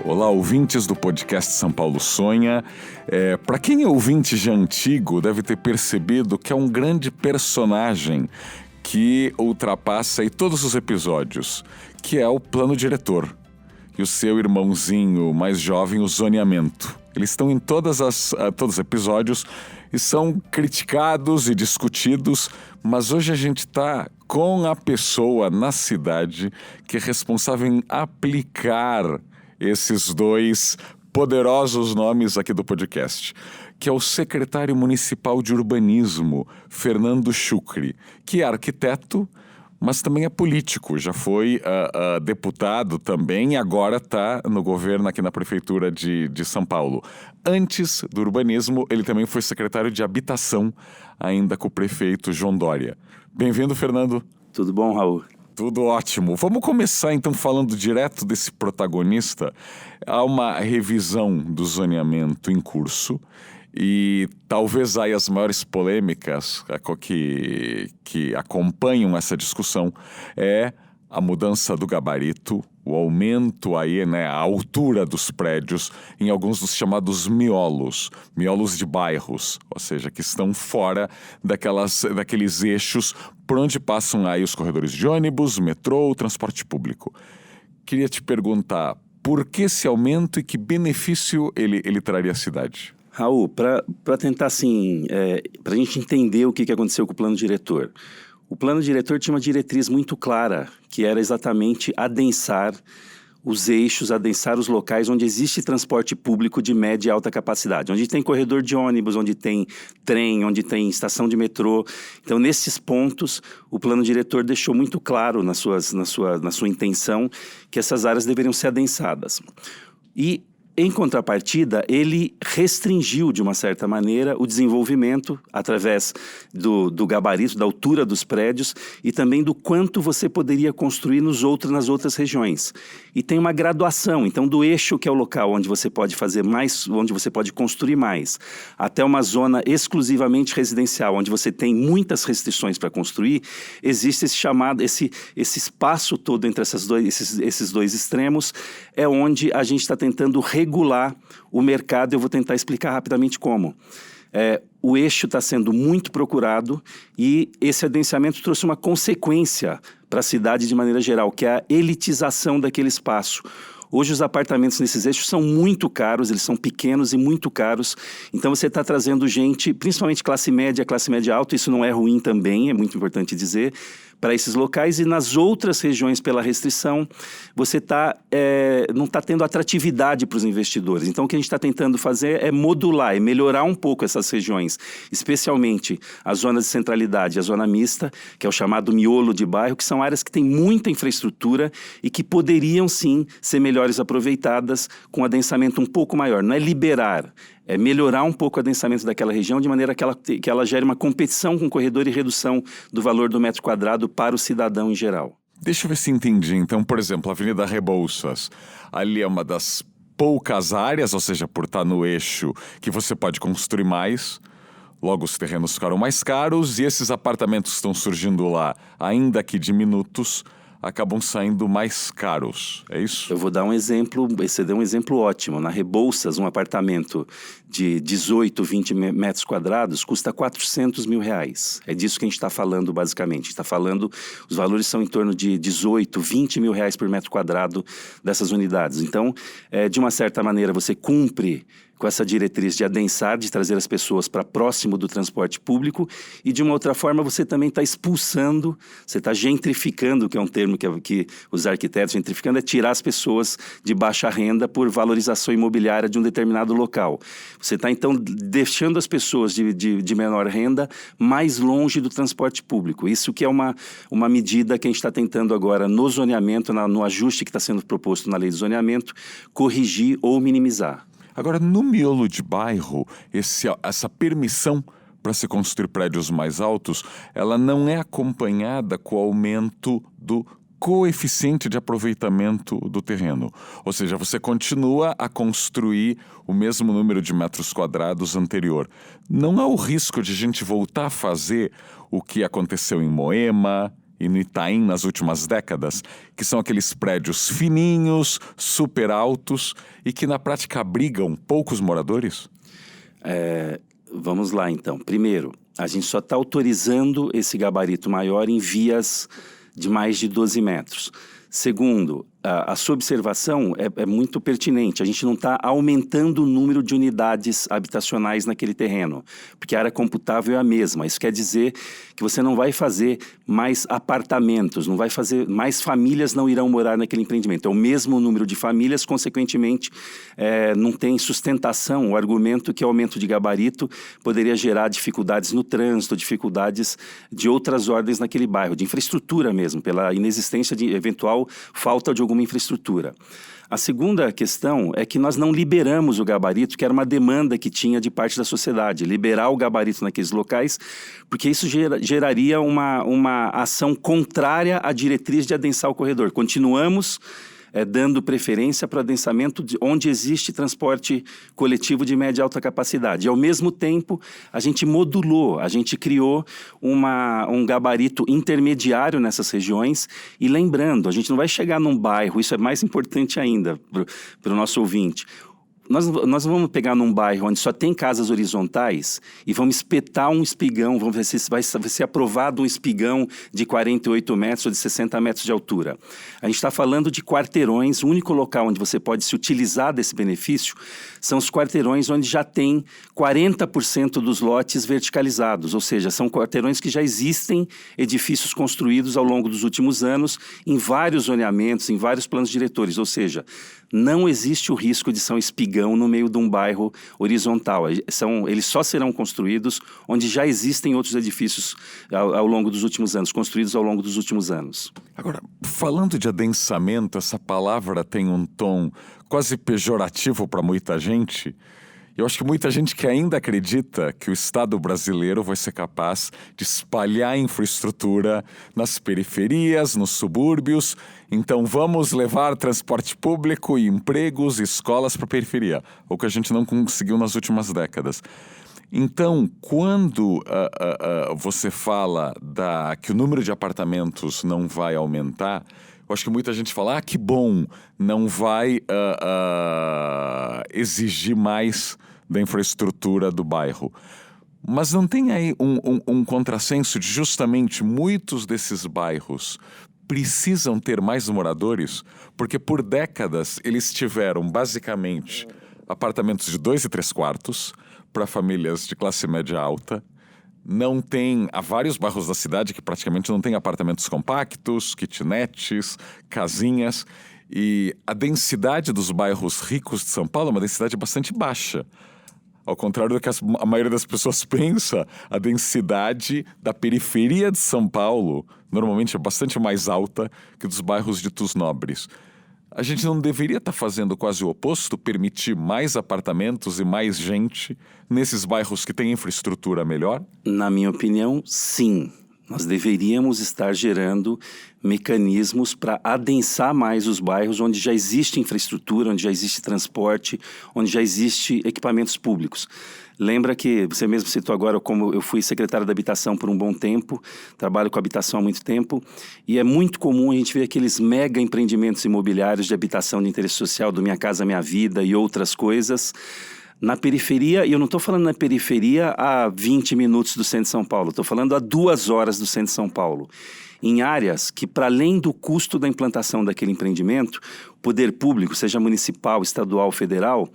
Olá, ouvintes do podcast São Paulo Sonha. Para quem é ouvinte já antigo, deve ter percebido que é um grande personagem que ultrapassa aí todos os episódios, que é o plano diretor e o seu irmãozinho mais jovem, o zoneamento. Eles estão em todos os episódios e são criticados e discutidos, mas hoje a gente está com a pessoa na cidade que é responsável em aplicar esses dois poderosos nomes aqui do podcast, que é o secretário municipal de urbanismo, Fernando Chucri, que é arquiteto, mas também é político, já foi deputado também e agora está no governo aqui na prefeitura de São Paulo. Antes do urbanismo, ele também foi secretário de habitação, ainda com o prefeito João Dória. Bem-vindo, Fernando. Tudo bom, Raul? Tudo ótimo. Vamos começar então falando direto desse protagonista. Há uma revisão do zoneamento em curso e talvez aí as maiores polêmicas que acompanham essa discussão é a mudança do gabarito, o aumento aí, né, a altura dos prédios em alguns dos chamados miolos de bairros, ou seja, que estão fora daqueles eixos por onde passam aí os corredores de ônibus, metrô, o transporte público. Queria te perguntar, por que esse aumento e que benefício ele traria à cidade? Raul, para tentar assim, para a gente entender o que aconteceu com o plano diretor. O plano diretor tinha uma diretriz muito clara, que era exatamente adensar os eixos, adensar os locais onde existe transporte público de média e alta capacidade, onde tem corredor de ônibus, onde tem trem, onde tem estação de metrô. Então, nesses pontos, o plano diretor deixou muito claro na sua intenção que essas áreas deveriam ser adensadas. E em contrapartida, ele restringiu, de uma certa maneira, o desenvolvimento através do gabarito, da altura dos prédios e também do quanto você poderia construir nas outras regiões. E tem uma graduação, então, do eixo, que é o local onde você pode fazer mais, onde você pode construir mais, até uma zona exclusivamente residencial, onde você tem muitas restrições para construir, existe esse espaço todo entre esses dois extremos, é onde a gente está tentando regular o mercado. Eu vou tentar explicar rapidamente como. O eixo está sendo muito procurado e esse adensamento trouxe uma consequência para a cidade de maneira geral, que é a elitização daquele espaço. Hoje os apartamentos nesses eixos são muito caros, eles são pequenos e muito caros. Então você está trazendo gente, principalmente classe média alta, isso não é ruim também, é muito importante dizer, para esses locais. E nas outras regiões, pela restrição, você não está tendo atratividade para os investidores. Então o que a gente está tentando fazer é modular, é melhorar um pouco essas regiões, especialmente as zonas de centralidade, a zona mista, que é o chamado miolo de bairro, que são áreas que têm muita infraestrutura e que poderiam sim ser melhores aproveitadas com adensamento um pouco maior. Não é liberar, é melhorar um pouco o adensamento daquela região de maneira que ela gere uma competição com o corredor e redução do valor do metro quadrado para o cidadão em geral. Deixa eu ver se entendi. Então, por exemplo, a Avenida Rebouças, ali é uma das poucas áreas, ou seja, por estar no eixo, que você pode construir mais. Logo, os terrenos ficaram mais caros e esses apartamentos que estão surgindo lá, ainda que diminutos, acabam saindo mais caros, é isso? Eu vou dar um exemplo, você deu um exemplo ótimo. Na Rebouças, um apartamento de 18, 20 metros quadrados custa R$400 mil. É disso que a gente está falando, basicamente. Está falando, os valores são em torno de 18, 20 mil reais por metro quadrado dessas unidades. Então, de uma certa maneira, você cumpre com essa diretriz de adensar, de trazer as pessoas para próximo do transporte público, e de uma outra forma você também está expulsando, você está gentrificando, que é um termo que os arquitetos gentrificando, é tirar as pessoas de baixa renda por valorização imobiliária de um determinado local. Você está então deixando as pessoas de menor renda mais longe do transporte público. Isso que é uma medida que a gente está tentando agora no zoneamento, no ajuste que está sendo proposto na lei de zoneamento, corrigir ou minimizar. Agora, no miolo de bairro, essa permissão para se construir prédios mais altos, ela não é acompanhada com o aumento do coeficiente de aproveitamento do terreno. Ou seja, você continua a construir o mesmo número de metros quadrados anterior. Não há o risco de a gente voltar a fazer o que aconteceu em Moema, e no Itaim nas últimas décadas, que são aqueles prédios fininhos, super altos e que na prática abrigam poucos moradores? Vamos lá, então. Primeiro, a gente só está autorizando esse gabarito maior em vias de mais de 12 metros. Segundo, a sua observação é muito pertinente. A gente não está aumentando o número de unidades habitacionais naquele terreno, porque a área computável é a mesma. Isso quer dizer que você não vai fazer mais apartamentos, não vai fazer mais famílias não irão morar naquele empreendimento. É o mesmo número de famílias, consequentemente, não tem sustentação. O argumento que o aumento de gabarito poderia gerar dificuldades no trânsito, dificuldades de outras ordens naquele bairro, de infraestrutura mesmo, pela inexistência de eventual falta de alguma infraestrutura. A segunda questão é que nós não liberamos o gabarito, que era uma demanda que tinha de parte da sociedade, liberar o gabarito naqueles locais, porque isso geraria uma ação contrária à diretriz de adensar o corredor. Continuamos dando preferência para o adensamento onde existe transporte coletivo de média e alta capacidade. E, ao mesmo tempo, a gente modulou, a gente criou um gabarito intermediário nessas regiões. E lembrando, a gente não vai chegar num bairro, isso é mais importante ainda para o nosso ouvinte. Nós vamos pegar num bairro onde só tem casas horizontais e vamos espetar um espigão, vamos ver se vai ser aprovado um espigão de 48 metros ou de 60 metros de altura. A gente está falando de quarteirões, o único local onde você pode se utilizar desse benefício são os quarteirões onde já tem 40% dos lotes verticalizados, ou seja, são quarteirões que já existem edifícios construídos ao longo dos últimos anos em vários zoneamentos, em vários planos diretores, ou seja, não existe o risco de ser um espigão no meio de um bairro horizontal. Eles só serão construídos onde já existem outros edifícios ao longo dos últimos anos, construídos ao longo dos últimos anos. Agora, falando de adensamento, essa palavra tem um tom quase pejorativo para muita gente. Eu acho que muita gente que ainda acredita que o Estado brasileiro vai ser capaz de espalhar infraestrutura nas periferias, nos subúrbios. Então vamos levar transporte público e empregos e escolas para a periferia, o que a gente não conseguiu nas últimas décadas. Então, quando você fala que o número de apartamentos não vai aumentar, eu acho que muita gente fala, que bom, não vai exigir mais da infraestrutura do bairro. Mas não tem aí um contrassenso de justamente muitos desses bairros precisam ter mais moradores, porque por décadas eles tiveram basicamente apartamentos de 2 e 3 quartos para famílias de classe média alta. Há vários bairros da cidade que praticamente não tem apartamentos compactos, kitnets, casinhas. E a densidade dos bairros ricos de São Paulo é uma densidade bastante baixa. Ao contrário do que a maioria das pessoas pensa, a densidade da periferia de São Paulo normalmente é bastante mais alta que dos bairros ditos nobres. A gente não deveria estar fazendo quase o oposto, permitir mais apartamentos e mais gente nesses bairros que têm infraestrutura melhor? Na minha opinião, sim. Nós deveríamos estar gerando mecanismos para adensar mais os bairros onde já existe infraestrutura, onde já existe transporte, onde já existe equipamentos públicos. Lembra que você mesmo citou agora como eu fui secretário da habitação por um bom tempo, trabalho com habitação há muito tempo, e é muito comum a gente ver aqueles mega empreendimentos imobiliários de habitação de interesse social do Minha Casa Minha Vida e outras coisas, na periferia, e eu não estou falando na periferia a 20 minutos do centro de São Paulo, estou falando a 2 horas do centro de São Paulo, em áreas que, para além do custo da implantação daquele empreendimento, o poder público, seja municipal, estadual, federal,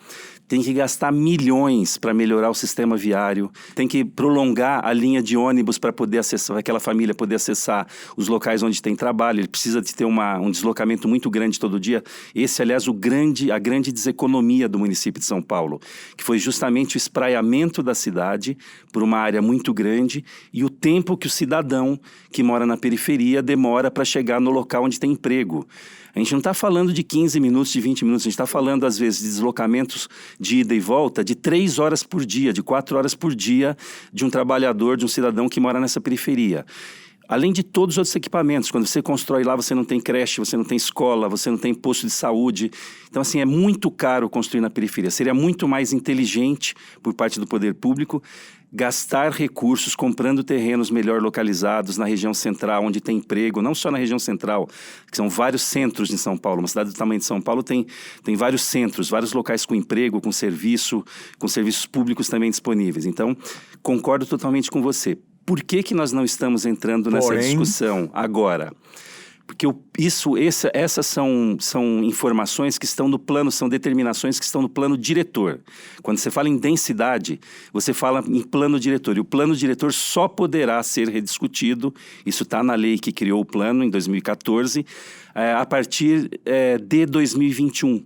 tem que gastar milhões para melhorar o sistema viário, tem que prolongar a linha de ônibus para poder acessar, aquela família poder acessar os locais onde tem trabalho, ele precisa de ter um deslocamento muito grande todo dia. Esse, aliás, a grande deseconomia do município de São Paulo, que foi justamente o espraiamento da cidade por uma área muito grande e o tempo que o cidadão que mora na periferia demora para chegar no local onde tem emprego. A gente não está falando de 15 minutos, de 20 minutos, a gente está falando, às vezes, de deslocamentos de ida e volta de 3 horas por dia, de 4 horas por dia de um trabalhador, de um cidadão que mora nessa periferia. Além de todos os outros equipamentos, quando você constrói lá, você não tem creche, você não tem escola, você não tem posto de saúde. Então, assim, é muito caro construir na periferia. Seria muito mais inteligente, por parte do poder público, gastar recursos comprando terrenos melhor localizados na região central, onde tem emprego, não só na região central, que são vários centros de São Paulo. Uma cidade do tamanho de São Paulo tem vários centros, vários locais com emprego, com serviços públicos também disponíveis. Então, concordo totalmente com você. Por que nós não estamos entrando nessa discussão agora? Porque essas são informações que estão no plano, são determinações que estão no plano diretor. Quando você fala em densidade, você fala em plano diretor. E o plano diretor só poderá ser rediscutido, isso está na lei que criou o plano, em 2014, a partir de 2021.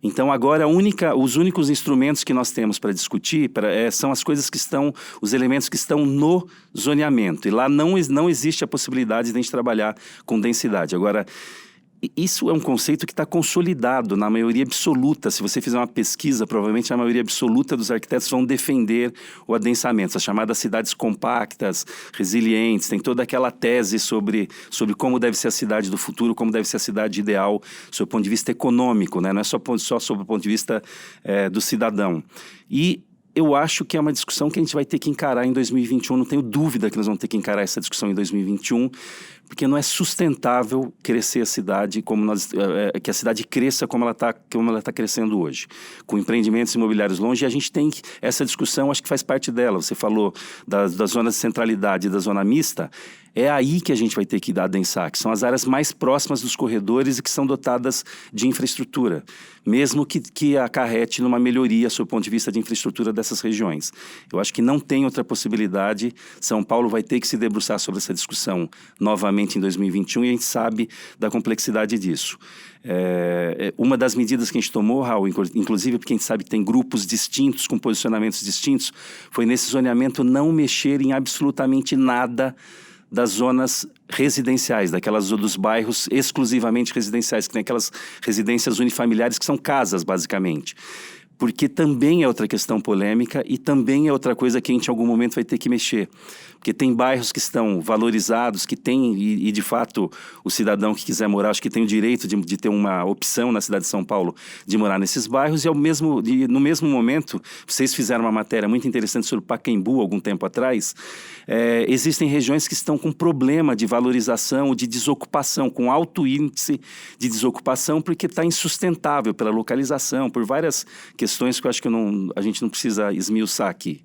Então, agora, os únicos instrumentos que nós temos para discutir são as coisas que estão, os elementos que estão no zoneamento. E lá não existe a possibilidade de a gente trabalhar com densidade. Agora, isso é um conceito que está consolidado na maioria absoluta. Se você fizer uma pesquisa, provavelmente a maioria absoluta dos arquitetos vão defender o adensamento. As chamadas cidades compactas, resilientes, tem toda aquela tese sobre como deve ser a cidade do futuro, como deve ser a cidade ideal, sob o ponto de vista econômico, né? Não é só sob o ponto de vista do cidadão. E eu acho que é uma discussão que a gente vai ter que encarar em 2021. Não tenho dúvida que nós vamos ter que encarar essa discussão em 2021, porque não é sustentável crescer a cidade que a cidade cresça como ela tá crescendo hoje, com empreendimentos imobiliários longe. E a gente tem essa discussão, acho que faz parte dela. Você falou da zona de centralidade e da zona mista. É aí que a gente vai ter que adensar, que são as áreas mais próximas dos corredores e que são dotadas de infraestrutura, mesmo que acarrete numa melhoria sob o ponto de vista de infraestrutura dessas regiões. Eu acho que não tem outra possibilidade. São Paulo vai ter que se debruçar sobre essa discussão novamente em 2021 e a gente sabe da complexidade disso. Uma das medidas que a gente tomou, Raul, inclusive porque a gente sabe que tem grupos distintos, com posicionamentos distintos, foi nesse zoneamento não mexer em absolutamente nada das zonas residenciais, dos bairros exclusivamente residenciais, que tem aquelas residências unifamiliares que são casas, basicamente. Porque também é outra questão polêmica e também é outra coisa que a gente em algum momento vai ter que mexer. Porque tem bairros que estão valorizados, que tem, e de fato o cidadão que quiser morar, acho que tem o direito de ter uma opção na cidade de São Paulo de morar nesses bairros, e no mesmo momento, vocês fizeram uma matéria muito interessante sobre Pacaembu algum tempo atrás, existem regiões que estão com problema de valorização, de desocupação, com alto índice de desocupação, porque está insustentável pela localização, por várias questões que eu acho que a gente não precisa esmiuçar aqui.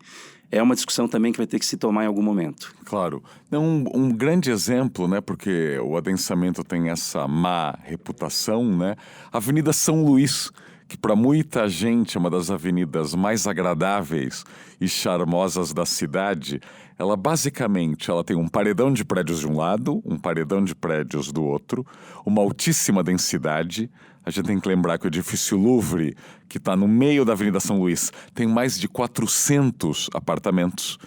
É uma discussão também que vai ter que se tomar em algum momento. Claro. Um grande exemplo, né, porque o adensamento tem essa má reputação, né? A Avenida São Luís, que para muita gente é uma das avenidas mais agradáveis e charmosas da cidade. Ela basicamente tem um paredão de prédios de um lado, um paredão de prédios do outro, uma altíssima densidade. A gente tem que lembrar que o edifício Louvre, que está no meio da Avenida São Luís, tem mais de 400 apartamentos.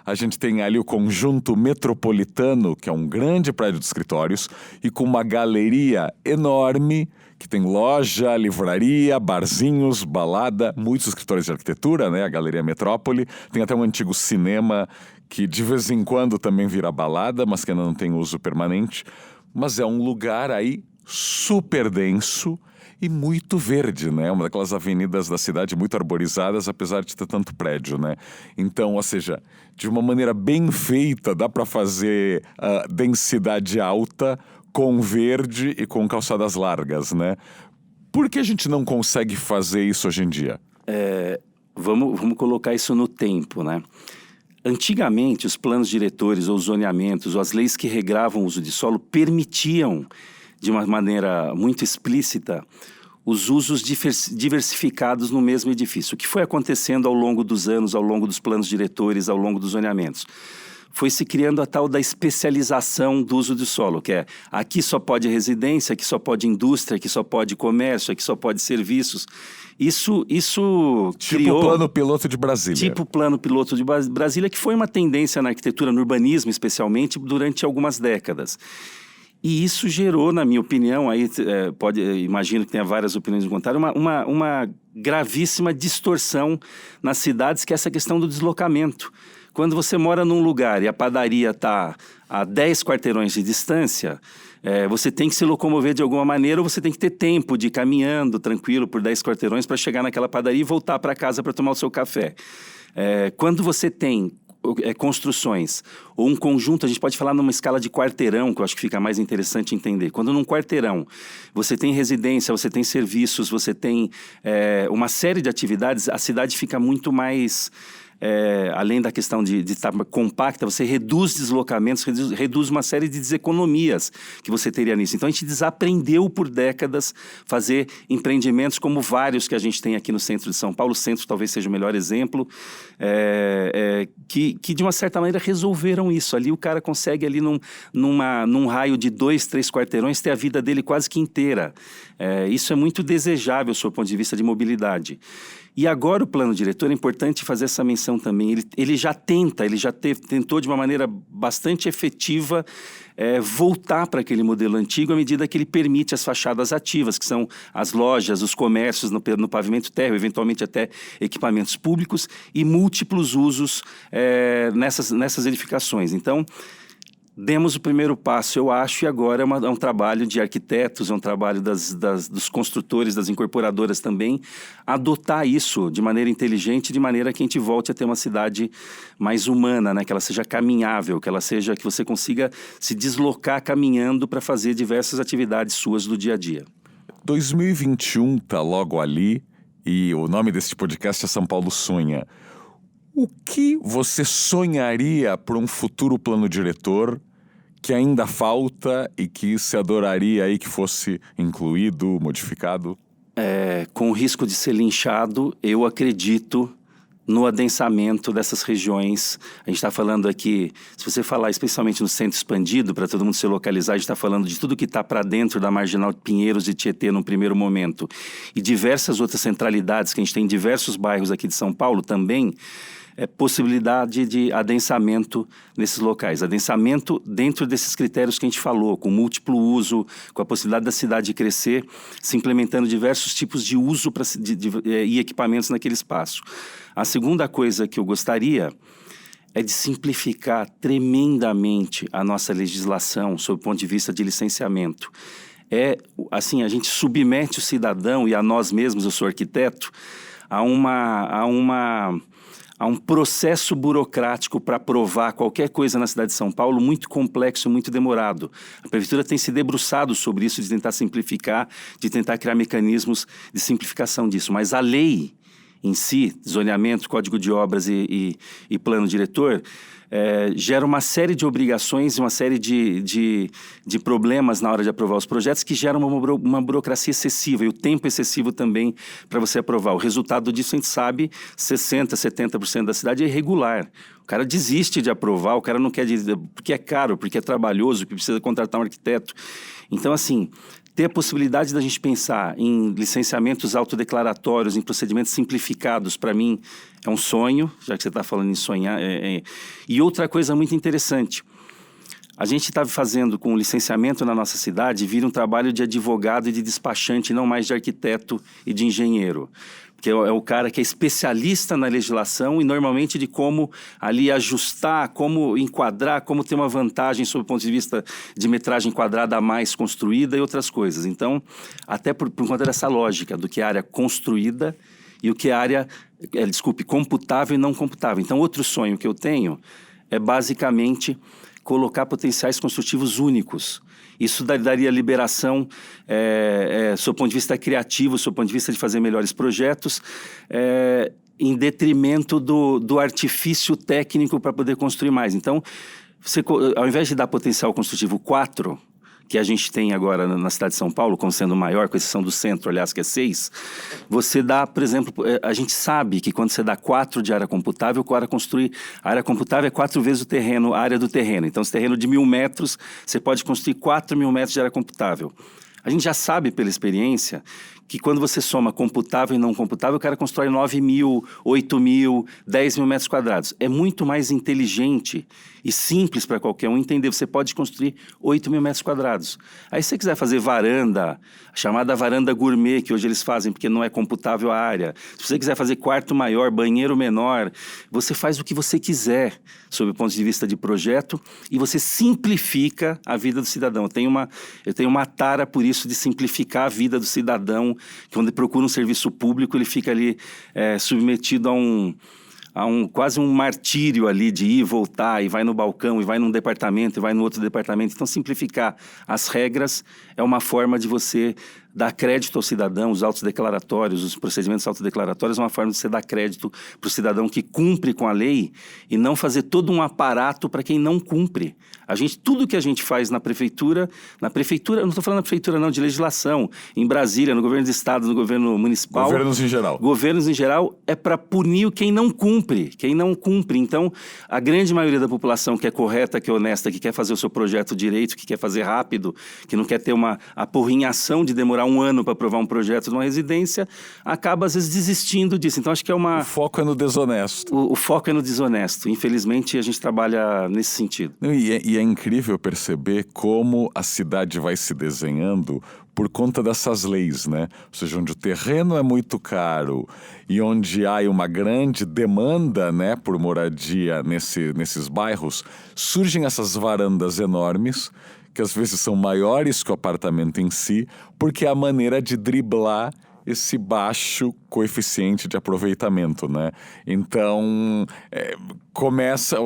A gente tem ali o Conjunto Metropolitano, que é um grande prédio de escritórios, e com uma galeria enorme, que tem loja, livraria, barzinhos, balada, muitos escritórios de arquitetura, né? A Galeria Metrópole. Tem até um antigo cinema que de vez em quando também vira balada, mas que ainda não tem uso permanente. Mas é um lugar aí super denso e muito verde, né? Uma daquelas avenidas da cidade muito arborizadas, apesar de ter tanto prédio, né? Então, ou seja, de uma maneira bem feita, dá para fazer densidade alta com verde e com calçadas largas, né? Por que a gente não consegue fazer isso hoje em dia? Vamos colocar isso no tempo, né? Antigamente, os planos diretores ou os zoneamentos ou as leis que regravam o uso de solo permitiam, de uma maneira muito explícita, os usos diversificados no mesmo edifício. O que foi acontecendo ao longo dos anos, ao longo dos planos diretores, ao longo dos zoneamentos? Foi se criando a tal da especialização do uso do solo, que é aqui só pode residência, aqui só pode indústria, aqui só pode comércio, aqui só pode serviços. Isso criou... Tipo o plano piloto de Brasília. Tipo o plano piloto de Brasília, que foi uma tendência na arquitetura, no urbanismo especialmente, durante algumas décadas. E isso gerou, na minha opinião, aí imagino que tenha várias opiniões no contrário, uma gravíssima distorção nas cidades, que é essa questão do deslocamento. Quando você mora num lugar e a padaria está a 10 quarteirões de distância, você tem que se locomover de alguma maneira, ou você tem que ter tempo de ir caminhando tranquilo por 10 quarteirões para chegar naquela padaria e voltar para casa para tomar o seu café. Quando você tem construções, ou um conjunto, a gente pode falar numa escala de quarteirão, que eu acho que fica mais interessante entender. Quando num quarteirão você tem residência, você tem serviços, você tem uma série de atividades, a cidade fica muito mais... além da questão de estar compacta, você reduz deslocamentos, reduz uma série de deseconomias que você teria nisso. Então, a gente desaprendeu por décadas fazer empreendimentos como vários que a gente tem aqui no centro de São Paulo. O centro talvez seja o melhor exemplo, que de uma certa maneira resolveram isso. Ali o cara consegue, ali num raio de 2, 3 quarteirões, ter a vida dele quase que inteira. Isso é muito desejável, do ponto de vista de mobilidade. E agora o plano diretor, é importante fazer essa menção também, ele já tentou de uma maneira bastante efetiva voltar para aquele modelo antigo à medida que ele permite as fachadas ativas, que são as lojas, os comércios no pavimento térreo, eventualmente até equipamentos públicos e múltiplos usos nessas edificações. Então, demos o primeiro passo, eu acho, e agora é um trabalho de arquitetos, é um trabalho dos construtores, das incorporadoras também, adotar isso de maneira inteligente, de maneira que a gente volte a ter uma cidade mais humana, né? Que ela seja caminhável, que você consiga se deslocar caminhando para fazer diversas atividades suas do dia a dia. 2021 está logo ali e o nome desse podcast é São Paulo Sonha. O que você sonharia para um futuro plano diretor que ainda falta e que se adoraria aí que fosse incluído, modificado? Com o risco de ser linchado, eu acredito no adensamento dessas regiões. A gente está falando aqui, se você falar especialmente no centro expandido, para todo mundo se localizar, a gente está falando de tudo que está para dentro da Marginal Pinheiros e Tietê no primeiro momento. E diversas outras centralidades que a gente tem em diversos bairros aqui de São Paulo também, possibilidade de adensamento nesses locais. Adensamento dentro desses critérios que a gente falou, com múltiplo uso, com a possibilidade da cidade crescer, se implementando diversos tipos de uso e equipamentos naquele espaço. A segunda coisa que eu gostaria é de simplificar tremendamente a nossa legislação sob o ponto de vista de licenciamento. Assim, a gente submete o cidadão e a nós mesmos, eu sou arquiteto, a um processo burocrático para aprovar qualquer coisa na cidade de São Paulo muito complexo, muito demorado. A Prefeitura tem se debruçado sobre isso, de tentar simplificar, de tentar criar mecanismos de simplificação disso. Mas a lei em si, zoneamento, código de obras e plano diretor, gera uma série de obrigações e uma série de problemas na hora de aprovar os projetos que geram uma burocracia excessiva e o tempo excessivo também para você aprovar. O resultado disso, a gente sabe, 60%, 70% da cidade é irregular. O cara desiste de aprovar, o cara não quer, porque é caro, porque é trabalhoso, porque precisa contratar um arquiteto. Então, assim, ter a possibilidade da gente pensar em licenciamentos autodeclaratórios, em procedimentos simplificados, para mim, é um sonho, já que você está falando em sonhar. E outra coisa muito interessante, a gente está fazendo com o licenciamento na nossa cidade, vira um trabalho de advogado e de despachante, não mais de arquiteto e de engenheiro. Porque é o cara que é especialista na legislação e normalmente de como ali ajustar, como enquadrar, como ter uma vantagem sob o ponto de vista de metragem quadrada a mais construída e outras coisas. Então, até por conta dessa lógica do que é área construída e o que é área, computável e não computável. Então, outro sonho que eu tenho é basicamente colocar potenciais construtivos únicos. Isso daria liberação, sob o ponto de vista criativo, sob o ponto de vista de fazer melhores projetos, em detrimento do artifício técnico para poder construir mais. Então, ao invés de dar potencial construtivo 4, que a gente tem agora na cidade de São Paulo, como sendo maior, com exceção do centro, aliás, que é 6, você dá, por exemplo, a gente sabe que quando você dá 4 de área computável, a área computável é 4 vezes a área do terreno. Então, esse terreno de 1.000 metros, você pode construir 4.000 metros de área computável. A gente já sabe pela experiência que quando você soma computável e não computável, o cara constrói 9.000, 8.000, 10.000 metros quadrados. É muito mais inteligente e simples para qualquer um entender. Você pode construir 8.000 metros quadrados. Aí se você quiser fazer varanda, a chamada varanda gourmet, que hoje eles fazem porque não é computável a área. Se você quiser fazer quarto maior, banheiro menor, você faz o que você quiser sob o ponto de vista de projeto e você simplifica a vida do cidadão. Eu tenho uma tara por isso de simplificar a vida do cidadão, que quando ele procura um serviço público, ele fica ali submetido há quase um martírio ali de ir e voltar, e vai no balcão, e vai num departamento, e vai no outro departamento. Então, simplificar as regras é uma forma de você dar crédito ao cidadão. Os autos declaratórios, os procedimentos autodeclaratórios é uma forma de você dar crédito para o cidadão que cumpre com a lei e não fazer todo um aparato para quem não cumpre. Tudo que a gente faz na prefeitura, eu não estou falando na prefeitura não, de legislação, em Brasília, no governo do estado, no governo municipal. Governos em geral. Governos em geral é para punir quem não cumpre. Então, a grande maioria da população que é correta, que é honesta, que quer fazer o seu projeto direito, que quer fazer rápido, que não quer ter uma apurrinhação de demorar um ano para aprovar um projeto de uma residência, acaba às vezes desistindo disso. Então, acho que O foco é no desonesto. O foco é no desonesto. Infelizmente, a gente trabalha nesse sentido. E é incrível perceber como a cidade vai se desenhando por conta dessas leis, né? Ou seja, onde o terreno é muito caro e onde há uma grande demanda, né, por moradia nesses bairros, surgem essas varandas enormes, que às vezes são maiores que o apartamento em si, porque é a maneira de driblar esse baixo coeficiente de aproveitamento, né? Então,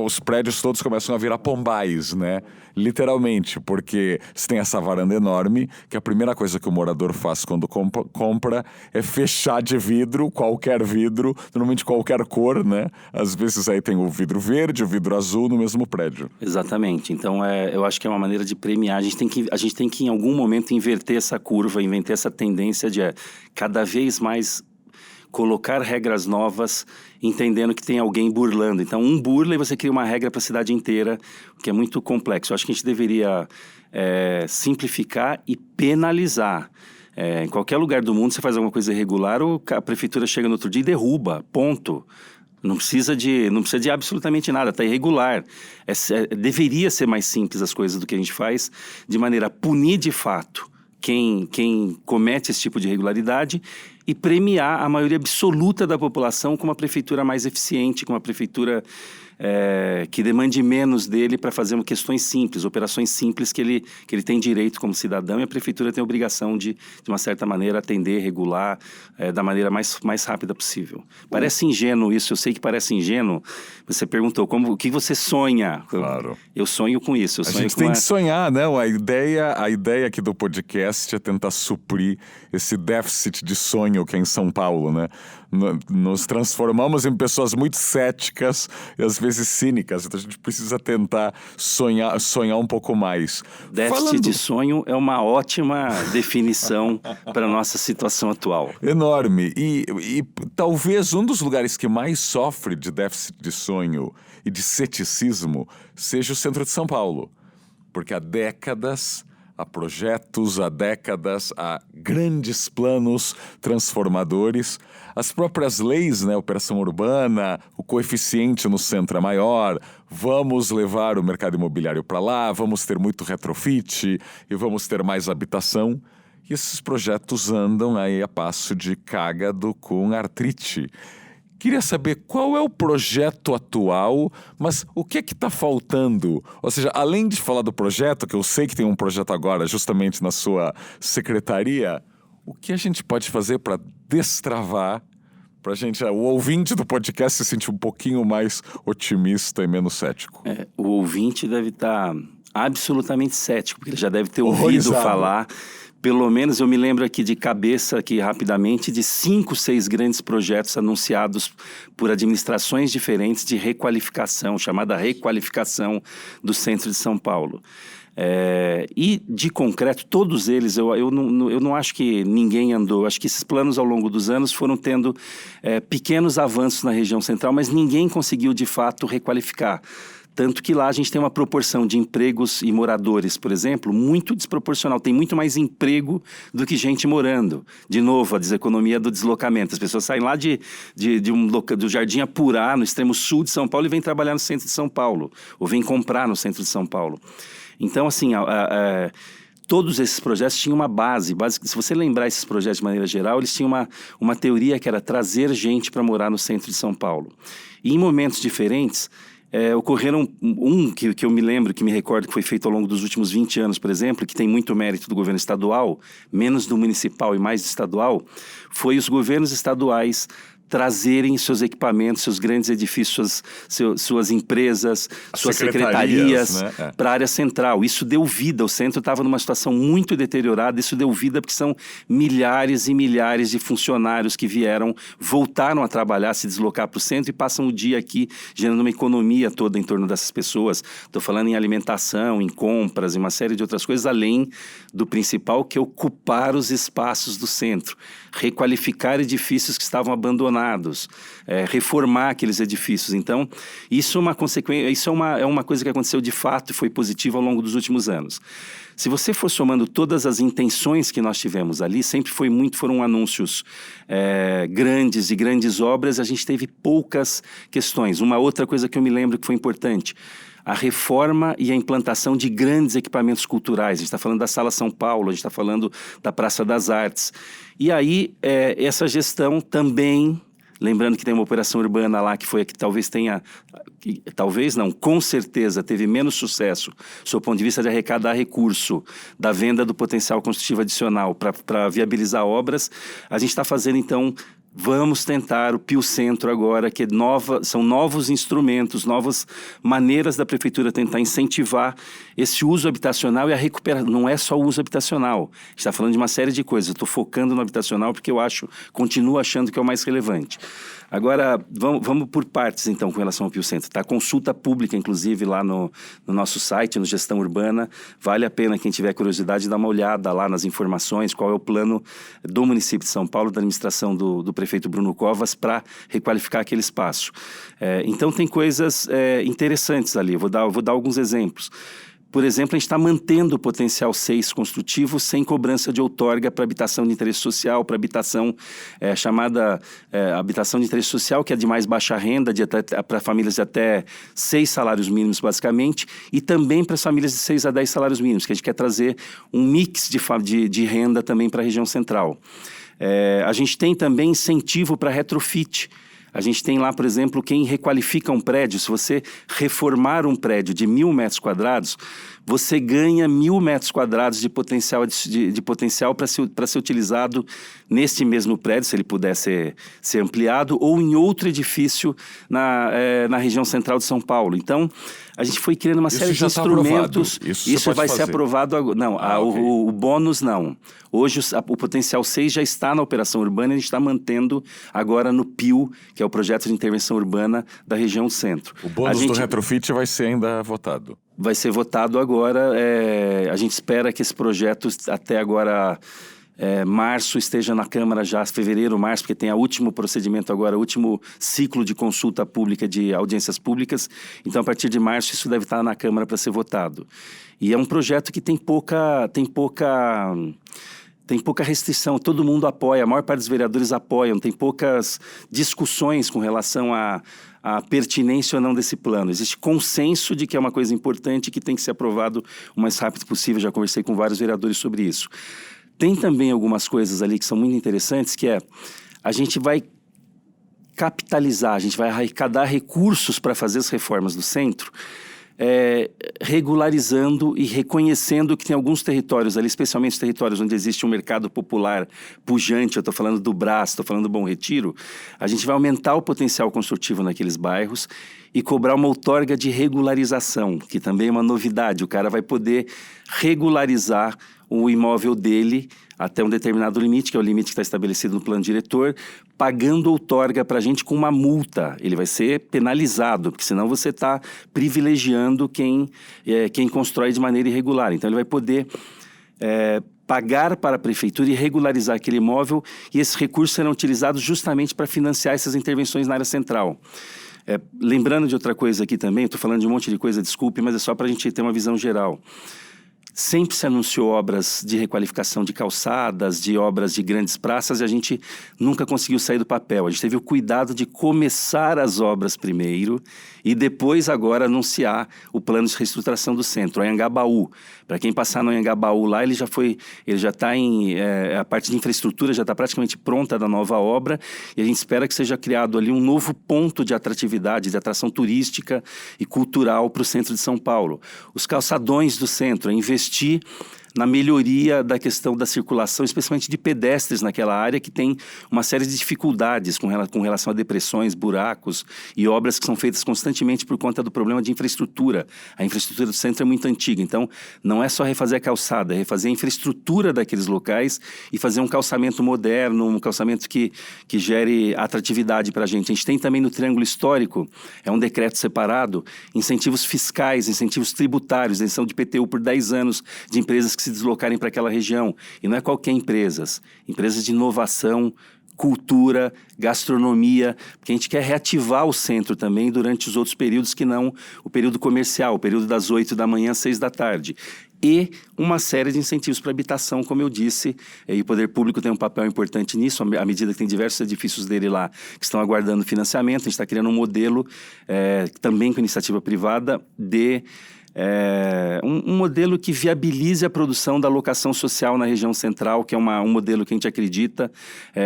os prédios todos começam a virar pombais, né? Literalmente, porque você tem essa varanda enorme, que a primeira coisa que o morador faz quando compra é fechar de vidro, qualquer vidro, normalmente qualquer cor, né? Às vezes aí tem o vidro verde, o vidro azul no mesmo prédio. Exatamente. Então, eu acho que é uma maneira de premiar. A gente tem que em algum momento inverter essa curva, inverter essa tendência de cada vez mais colocar regras novas, entendendo que tem alguém burlando. Então, um burla e você cria uma regra para a cidade inteira, o que é muito complexo. Eu acho que a gente deveria simplificar e penalizar. Em qualquer lugar do mundo, você faz alguma coisa irregular, a prefeitura chega no outro dia e derruba, ponto. Não precisa de absolutamente nada, está irregular. Deveria ser mais simples as coisas do que a gente faz, de maneira a punir de fato quem comete esse tipo de irregularidade e premiar a maioria absoluta da população com uma prefeitura mais eficiente, com uma prefeitura que demande menos dele para fazer questões simples, operações simples que ele tem direito como cidadão, e a prefeitura tem a obrigação de uma certa maneira, atender, regular da maneira mais rápida possível. Parece ingênuo isso, eu sei que parece ingênuo. Você perguntou, o que você sonha? Claro. Eu sonho com isso. A gente tem que sonhar, né? A ideia aqui do podcast é tentar suprir esse déficit de sonho que é em São Paulo, né? Nos transformamos em pessoas muito céticas e às vezes cínicas, então a gente precisa tentar sonhar um pouco mais. Déficit de sonho é uma ótima definição para a nossa situação atual. Enorme. E talvez um dos lugares que mais sofre de déficit de sonho e de ceticismo seja o centro de São Paulo. Porque há décadas, há projetos, há décadas, há grandes planos transformadores. As próprias leis, né, operação urbana, o coeficiente no centro é maior, vamos levar o mercado imobiliário para lá, vamos ter muito retrofit e vamos ter mais habitação. E esses projetos andam aí a passo de cágado com artrite. Queria saber qual é o projeto atual, mas o que é que está faltando? Ou seja, além de falar do projeto, que eu sei que tem um projeto agora justamente na sua secretaria, o que a gente pode fazer para destravar, para a gente, o ouvinte do podcast se sentir um pouquinho mais otimista e menos cético? O ouvinte deve estar absolutamente cético, porque ele já deve ter ouvido Horrorizado. falar. Pelo menos eu me lembro aqui de cabeça, aqui rapidamente, de 5, 6 grandes projetos anunciados por administrações diferentes de requalificação, chamada requalificação do centro de São Paulo. E de concreto, todos eles, eu não acho que ninguém andou, acho que esses planos ao longo dos anos foram tendo pequenos avanços na região central, mas ninguém conseguiu de fato requalificar. Tanto que lá a gente tem uma proporção de empregos e moradores, por exemplo, muito desproporcional. Tem muito mais emprego do que gente morando. De novo, a deseconomia do deslocamento. As pessoas saem lá do Jardim Apurá, no extremo sul de São Paulo, e vêm trabalhar no centro de São Paulo. Ou vêm comprar no centro de São Paulo. Então, assim, todos esses projetos tinham uma base. Se você lembrar esses projetos de maneira geral, eles tinham uma teoria que era trazer gente para morar no centro de São Paulo. E em momentos diferentes, ocorreram que eu me lembro, que me recordo que foi feito ao longo dos últimos 20 anos, por exemplo, que tem muito mérito do governo estadual, menos do municipal e mais do estadual, foi os governos estaduais trazerem seus equipamentos, seus grandes edifícios, suas empresas, suas secretarias, né? Para a área central. Isso deu vida, o centro estava numa situação muito deteriorada, isso deu vida porque são milhares e milhares de funcionários que voltaram a trabalhar, se deslocar para o centro e passam o dia aqui gerando uma economia toda em torno dessas pessoas. Estou falando em alimentação, em compras, em uma série de outras coisas, além do principal, que é ocupar os espaços do centro, requalificar edifícios que estavam abandonados, reformar aqueles edifícios. Então, isso é uma consequência, isso é uma coisa que aconteceu de fato e foi positiva ao longo dos últimos anos. Se você for somando todas as intenções que nós tivemos ali, foram anúncios grandes e grandes obras, a gente teve poucas questões. Uma outra coisa que eu me lembro que foi importante, a reforma e a implantação de grandes equipamentos culturais. A gente está falando da Sala São Paulo, a gente está falando da Praça das Artes. E aí, essa gestão também, lembrando que tem uma operação urbana lá que foi a que com certeza teve menos sucesso, do ponto de vista de arrecadar recurso da venda do potencial construtivo adicional para viabilizar obras. A gente está fazendo, então, vamos tentar o Pio Centro agora, que são novos instrumentos, novas maneiras da prefeitura tentar incentivar esse uso habitacional e a recuperação. Não é só o uso habitacional, a gente está falando de uma série de coisas. Eu estou focando no habitacional porque continuo achando que é o mais relevante. Agora, vamos por partes, então, com relação ao Pio Centro. Tá? Consulta pública, inclusive, lá no nosso site, no Gestão Urbana. Vale a pena, quem tiver curiosidade, dar uma olhada lá nas informações, qual é o plano do município de São Paulo, da administração do prefeito Bruno Covas, para requalificar aquele espaço. Então, tem coisas interessantes ali. Eu vou dar alguns exemplos. Por exemplo, a gente está mantendo o potencial 6 construtivo sem cobrança de outorga para habitação de interesse social, para habitação chamada habitação de interesse social, que é de mais baixa renda, para famílias de até 6 salários mínimos, basicamente, e também para as famílias de 6 a 10 salários mínimos, que a gente quer trazer um mix de renda também para a região central. A gente tem também incentivo para retrofit. A gente tem lá, por exemplo, quem requalifica um prédio. Se você reformar um prédio de 1.000 metros quadrados, você ganha 1.000 metros quadrados de potencial para ser utilizado neste mesmo prédio, se ele puder ser ampliado, ou em outro edifício na região central de São Paulo. Então, a gente foi criando uma série de instrumentos. Isso vai ser aprovado agora. Não, o bônus não. Hoje o potencial 6 já está na operação urbana e a gente está mantendo agora no PIU, que é o Projeto de Intervenção Urbana da região centro. O bônus do retrofit vai ser ainda votado? Vai ser votado agora. A gente espera que esse projeto até agora... março esteja na Câmara já, fevereiro, março, porque tem o último procedimento agora, o último ciclo de consulta pública, de audiências públicas. Então, a partir de março, isso deve estar na Câmara para ser votado. E é um projeto que tem pouca restrição, todo mundo apoia, a maior parte dos vereadores apoiam, tem poucas discussões com relação à pertinência ou não desse plano. Existe consenso de que é uma coisa importante e que tem que ser aprovado o mais rápido possível. Já conversei com vários vereadores sobre isso. Tem também algumas coisas ali que são muito interessantes, que a gente vai capitalizar, a gente vai arrecadar recursos para fazer as reformas do centro, regularizando e reconhecendo que tem alguns territórios ali, especialmente os territórios onde existe um mercado popular pujante. Eu estou falando do Brás, estou falando do Bom Retiro. A gente vai aumentar o potencial construtivo naqueles bairros e cobrar uma outorga de regularização, que também é uma novidade. O cara vai poder regularizar o imóvel dele até um determinado limite, que é o limite que está estabelecido no plano diretor, pagando outorga para a gente com uma multa. Ele vai ser penalizado, porque senão você está privilegiando quem constrói de maneira irregular. Então, ele vai poder pagar para a prefeitura e regularizar aquele imóvel, e esses recursos serão utilizados justamente para financiar essas intervenções na área central. Lembrando de outra coisa aqui também, estou falando de um monte de coisa, desculpe, mas é só para a gente ter uma visão geral. Sempre se anunciou obras de requalificação de calçadas, de obras de grandes praças, e a gente nunca conseguiu sair do papel. A gente teve o cuidado de começar as obras primeiro e depois agora anunciar o plano de reestruturação do centro, o Anhangabaú. Para quem passar no Anhangabaú lá, ele já está a parte de infraestrutura já está praticamente pronta da nova obra, e a gente espera que seja criado ali um novo ponto de atratividade, de atração turística e cultural para o centro de São Paulo. Os calçadões do centro, investir na melhoria da questão da circulação, especialmente de pedestres naquela área que tem uma série de dificuldades com relação a depressões, buracos e obras que são feitas constantemente por conta do problema de infraestrutura. A infraestrutura do centro é muito antiga, então não é só refazer a calçada, é refazer a infraestrutura daqueles locais e fazer um calçamento moderno, um calçamento que gere atratividade para a gente. A gente tem também no Triângulo Histórico, é um decreto separado, incentivos fiscais, incentivos tributários, isenção de IPTU por 10 anos de empresas que se deslocarem para aquela região. E não é qualquer empresas de inovação, cultura, gastronomia, porque a gente quer reativar o centro também durante os outros períodos que não o período comercial, o período das 8 da manhã às 6 da tarde. E uma série de incentivos para habitação, como eu disse, e o poder público tem um papel importante nisso, à medida que tem diversos edifícios dele lá que estão aguardando financiamento. A gente está criando um modelo, também com iniciativa privada, de um modelo que viabilize a produção da locação social na região central, que é um modelo que a gente acredita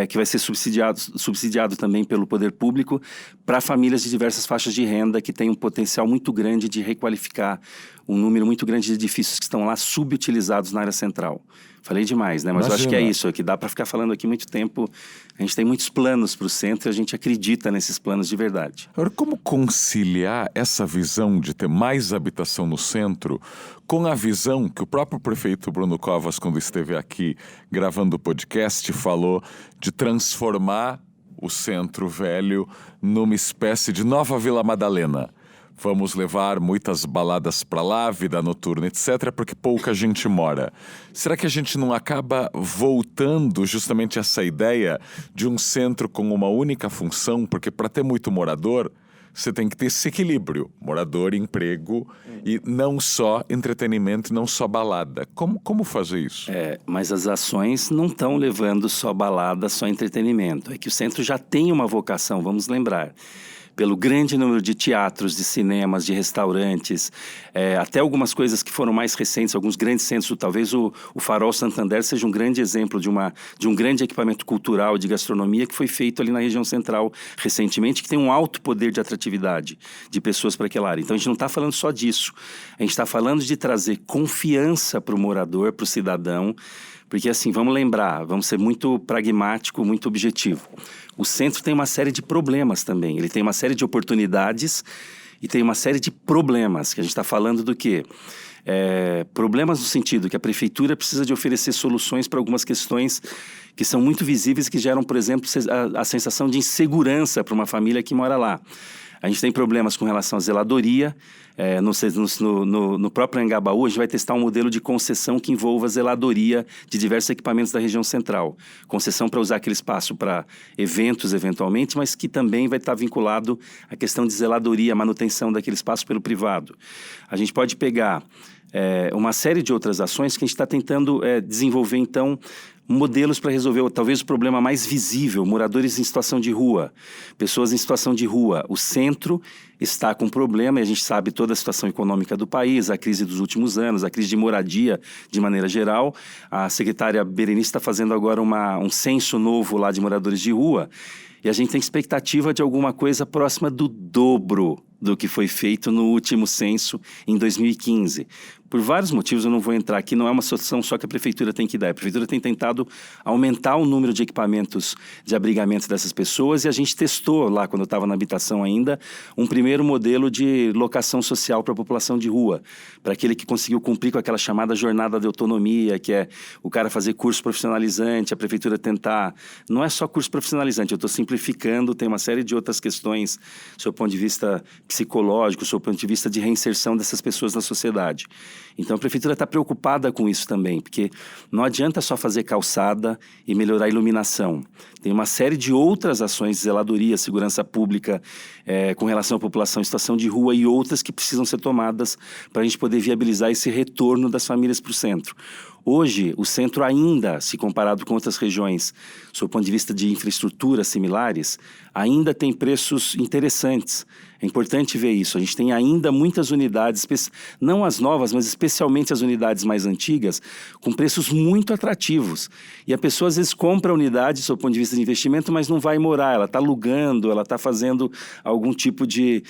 que vai ser subsidiado também pelo poder público para famílias de diversas faixas de renda que têm um potencial muito grande de requalificar um número muito grande de edifícios que estão lá subutilizados na área central. Falei demais, né? Mas eu acho que é isso, que dá para ficar falando aqui muito tempo. A gente tem muitos planos para o centro e a gente acredita nesses planos de verdade. Agora, como conciliar essa visão de ter mais habitação no centro com a visão que o próprio prefeito Bruno Covas, quando esteve aqui gravando o podcast, falou de transformar o Centro Velho numa espécie de nova Vila Madalena? Vamos levar muitas baladas para lá, vida noturna, etc., porque pouca gente mora. Será que a gente não acaba voltando justamente a essa ideia de um centro com uma única função? Porque para ter muito morador, você tem que ter esse equilíbrio. Morador, emprego e não só entretenimento, não só balada. Como fazer isso? Mas as ações não estão levando só balada, só entretenimento. É que o centro já tem uma vocação, vamos lembrar. Pelo grande número de teatros, de cinemas, de restaurantes, até algumas coisas que foram mais recentes, alguns grandes centros, talvez o Farol Santander seja um grande exemplo de um grande equipamento cultural de gastronomia que foi feito ali na região central recentemente, que tem um alto poder de atratividade de pessoas para aquela área. Então a gente não está falando só disso, a gente está falando de trazer confiança para o morador, para o cidadão, porque assim, vamos lembrar, vamos ser muito pragmático, muito objetivo. O centro tem uma série de problemas também, ele tem uma série de oportunidades e tem uma série de problemas, que a gente está falando do quê? Problemas no sentido que a prefeitura precisa de oferecer soluções para algumas questões que são muito visíveis, que geram, por exemplo, a sensação de insegurança para uma família que mora lá. A gente tem problemas com relação à zeladoria. No próprio Anhangabaú, a gente vai testar um modelo de concessão que envolva zeladoria de diversos equipamentos da região central. Concessão para usar aquele espaço para eventos, eventualmente, mas que também vai estar vinculado à questão de zeladoria, manutenção daquele espaço pelo privado. A gente pode pegar uma série de outras ações que a gente está tentando desenvolver, então, modelos para resolver talvez o problema mais visível, moradores em situação de rua, pessoas em situação de rua. O centro está com problema e a gente sabe toda a situação econômica do país, a crise dos últimos anos, a crise de moradia de maneira geral. A secretária Berenice está fazendo agora um censo novo lá de moradores de rua e a gente tem expectativa de alguma coisa próxima do dobro do que foi feito no último censo em 2015. Por vários motivos, eu não vou entrar aqui, não é uma solução só que a prefeitura tem que dar. A prefeitura tem tentado aumentar o número de equipamentos de abrigamento dessas pessoas e a gente testou lá, quando eu estava na habitação ainda, um primeiro modelo de locação social para a população de rua, para aquele que conseguiu cumprir com aquela chamada jornada de autonomia, que é o cara fazer curso profissionalizante, a prefeitura tentar... Não é só curso profissionalizante, eu estou simplificando, tem uma série de outras questões, do seu ponto de vista psicológico, do seu ponto de vista de reinserção dessas pessoas na sociedade. Então a prefeitura está preocupada com isso também, porque não adianta só fazer calçada e melhorar a iluminação. Tem uma série de outras ações de zeladoria, segurança pública, com relação à população em situação de rua e outras que precisam ser tomadas para a gente poder viabilizar esse retorno das famílias para o centro. Hoje, o centro ainda, se comparado com outras regiões, do ponto de vista de infraestrutura similares, ainda tem preços interessantes. É importante ver isso. A gente tem ainda muitas unidades, não as novas, mas especialmente as unidades mais antigas, com preços muito atrativos. E a pessoa às vezes compra a unidade, do seu ponto de vista de investimento, mas não vai morar. Ela está alugando, ela está fazendo algum tipo de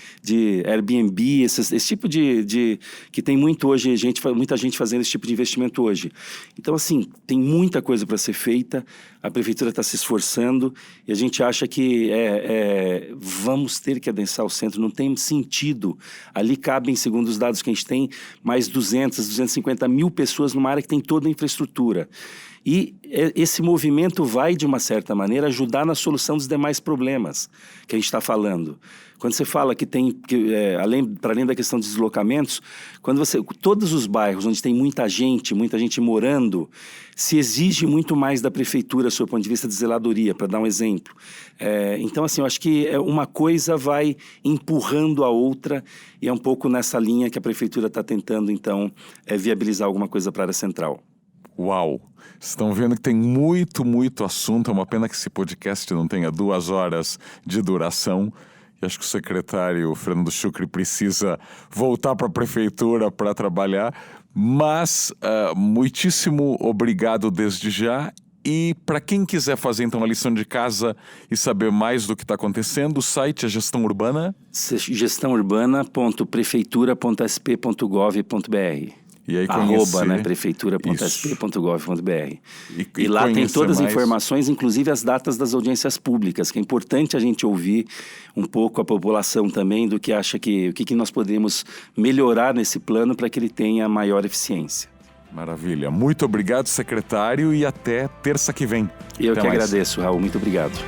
Airbnb, esse tipo que tem muito hoje, muita gente fazendo esse tipo de investimento hoje. Então, assim, tem muita coisa para ser feita, a prefeitura está se esforçando e a gente acha que vamos ter que adensar o centro, não tem sentido. Ali cabem, segundo os dados que a gente tem, mais 250 mil pessoas numa área que tem toda a infraestrutura. E esse movimento vai, de uma certa maneira, ajudar na solução dos demais problemas que a gente está falando. Quando você fala que para além da questão dos deslocamentos, todos os bairros onde tem muita gente morando, se exige muito mais da prefeitura, do seu ponto de vista de zeladoria, para dar um exemplo. Então, assim, eu acho que uma coisa vai empurrando a outra e é um pouco nessa linha que a prefeitura está tentando, então, viabilizar alguma coisa para a área central. Uau! Estão vendo que tem muito, muito assunto. É uma pena que esse podcast não tenha 2 horas de duração. E acho que o secretário Fernando Chucri precisa voltar para a prefeitura para trabalhar. Mas muitíssimo obrigado desde já. E para quem quiser fazer então a lição de casa e saber mais do que está acontecendo, o site é Gestão Urbana? gestãourbana.prefeitura.sp.gov.br. E aí conhecer... prefeitura.sp.gov.br. E lá tem todas as informações, inclusive as datas das audiências públicas, que é importante a gente ouvir um pouco a população também do que acha o que nós podemos melhorar nesse plano para que ele tenha maior eficiência. Maravilha. Muito obrigado, secretário, e até terça que vem. Eu que agradeço, Raul. Muito obrigado.